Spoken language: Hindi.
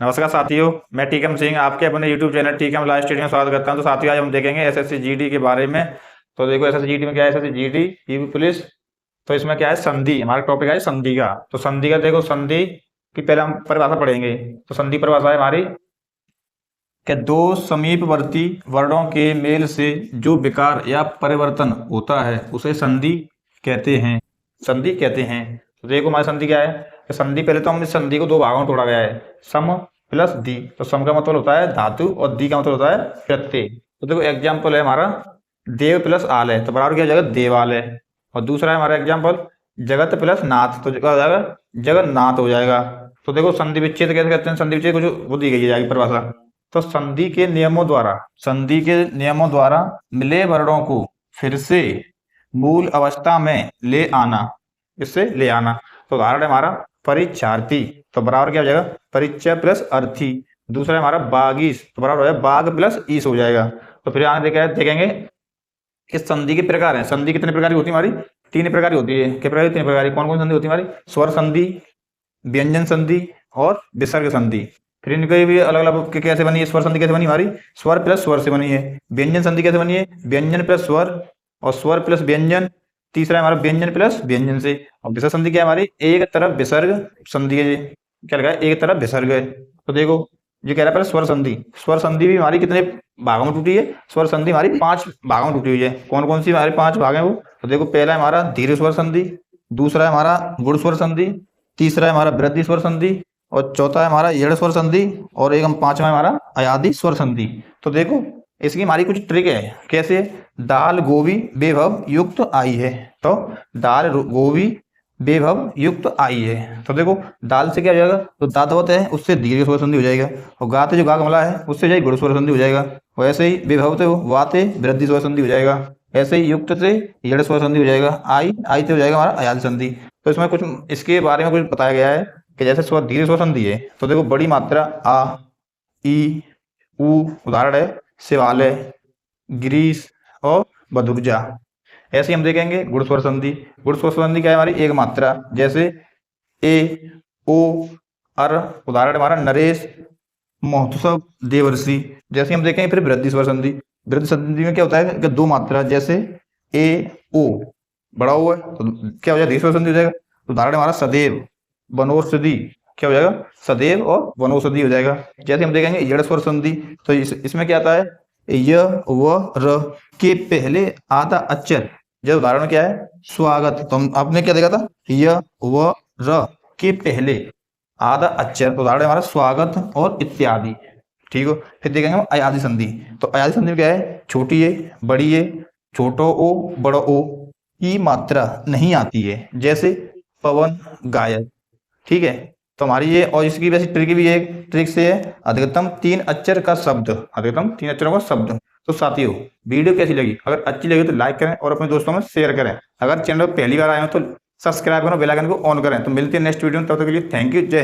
नमस्कार साथियों, मैं टीकम सिंह आपके अपने YouTube channel Tikam live study में स्वागत करता हूं। तो साथियों, आज हम देखेंगे एसएससी जीडी के बारे में। तो देखो एसएससी जीडी में क्या है, एसएससी जीडी यूपी पुलिस। तो इसमें क्या है, संधि। हमारा टॉपिक है संधि का। तो संधि का देखो, संधि की पहले हम परिभाषा पढ़ेंगे। तो संधि परिभाषा है हमारी कि दो समीपवर्ती वर्णों के मेल से जो विकार या परिवर्तन होता है उसे संधि कहते हैं। संधि कहते हैं। तो देखो हमारी संधि क्या है कि संधि, पहले तो हम इस संधि को दो भागों में तोड़ा गया है, सम प्लस दी। तो सम का मतलब होता है धातु और दी का मतलब होता है प्रत्यय। तो देखो एग्जाम्पल है हमारा देव प्लस आल है, तो बराबर क्या हो जाएगा, देवाल है। और दूसरा है हमारा एग्जाम्पल जगत प्लस नाथ, तो क्या हो जाएगा, जगन्नाथ हो जाएगा। तो देखो संधि विच्छेद कैसे करते हैं, संधि विच्छेद कुछ वो दी गई है परिभाषा। तो संधि के नियमों द्वारा मिले वर्णों को फिर से मूल अवस्था में ले आना, इससे ले आना। तो उदाहरण है हमारा परीक्षार्थी, तो बराबर क्या हो जाएगा, परिचय प्लस अर्थी। दूसरा है हमारा बागीस, तो बराबर हो जाएगा बाग प्लस ईस हो जाएगा। तो फिर आगे देखेंगे कि संधि के प्रकार हैं। संधि कितने प्रकार की होती है हमारी, तीन प्रकार की होती है। कितने प्रकार, तीन प्रकार की। कौन कौन संधि होती है हमारी, स्वर संधि, व्यंजन संधि और विसर्ग संधि। फिर इनके भी अलग अलग कैसे बनी है। स्वर संधि कैसे बनी हमारी, स्वर प्लस स्वर से बनी है। व्यंजन संधि कैसे बनी है, व्यंजन प्लस स्वर और स्वर प्लस व्यंजन। तीसरा है हमारा व्यंजन प्लस व्यंजन से। और विसर्ग संधि क्या है हमारी, एक तरफ विसर्ग संधि है। क्या लगा है, एक तरफ विसर्ग है। तो देखो ये कह रहा है पहले स्वर संधि। स्वर संधि भी हमारी कितने भागों में टूटी है, स्वर संधि हमारी 5 भागों में टूटी हुई है। कौन कौन सी हमारे 5 भाग हैं वो, तो देखो पहला है हमारा धीरे स्वर संधि, दूसरा है हमारा गुण स्वर संधि, तीसरा है हमारा वृद्धि स्वर संधि और चौथा है हमारा यड़ स्वर संधि और एक हम 5वां है हमारा अयादि स्वर संधि। तो देखो इसकी हमारी कुछ ट्रिक है। कैसे, दाल गोभी बेभव युक्त आई है, तो दाल गोभी बेभव युक्त आई है। तो देखो दाल से क्या हो जाएगा, तो दातवत है उससे दीर्घ स्वर संधि हो जाएगा। और गाते जो गा कमला है उससे जाए गुण स्वर संधि हो जाएगा। वैसे ही बेभव से वाते वृद्धि स्वर संधि हो जाएगा। ऐसे ही युक्त से यड़ स्वर संधि हो जाएगा। आई से हो जाएगा हमारा अयादि संधि। तो इसमें कुछ इसके बारे में कुछ बताया गया है कि जैसे स्वर दीर्घ स्वर संधि है, तो देखो बड़ी मात्रा आ ई उ, उदाहरण है शिवालय, गिरीश और बदुर्जा। ऐसे हम देखेंगे गुण स्वर संधि। गुण स्वर संधि क्या है हमारी, एक मात्रा, जैसे ए ओ अर, उदाहरण हमारा नरेश, महोत्सव, देवर्षि। जैसे हम देखेंगे फिर वृद्धि स्वर संधि। वृद्धि संधि में क्या होता है कि दो मात्रा, जैसे ए ओ बड़ा हुआ है तो क्या हो जाएगा, दीर्घ स्वर संधि हो जाएगा। उदाहरण हमारा सदैव, वनौषधि, क्या हो जाएगा, सदैव और वनौषधि हो जाएगा। जैसे हम देखेंगे यड़ स्वर संधि, तो इसमें क्या आता है, य व र के पहले आधा अक्षर। जब उदाहरण क्या है स्वागत, तो आपने क्या देखा था, य व र के पहले आधा अक्षर, उदाहरण हमारा स्वागत और इत्यादि। ठीक हो। फिर देखेंगे हम अयादि संधि। तो अयादि संधि में क्या है, छोटी है, बड़ी है, छोटो ओ बड़ो ओ की मात्रा नहीं आती है, जैसे पवन, गायक। ठीक है। तो हमारी ये, और इसकी वैसे ट्रिक भी एक ट्रिक से है, अधिकतम 3 अक्षर का शब्द, अधिकतम 3 अक्षरों का शब्द। तो साथियों वीडियो कैसी लगी, अगर अच्छी लगी तो लाइक करें और अपने दोस्तों में शेयर करें। अगर चैनल पर पहली बार आए हो तो सब्सक्राइब करो, बेल आइकन को ऑन करें। तो मिलते हैं नेक्स्ट वीडियो में, तब तक के लिए थैंक यू, जय हिंद।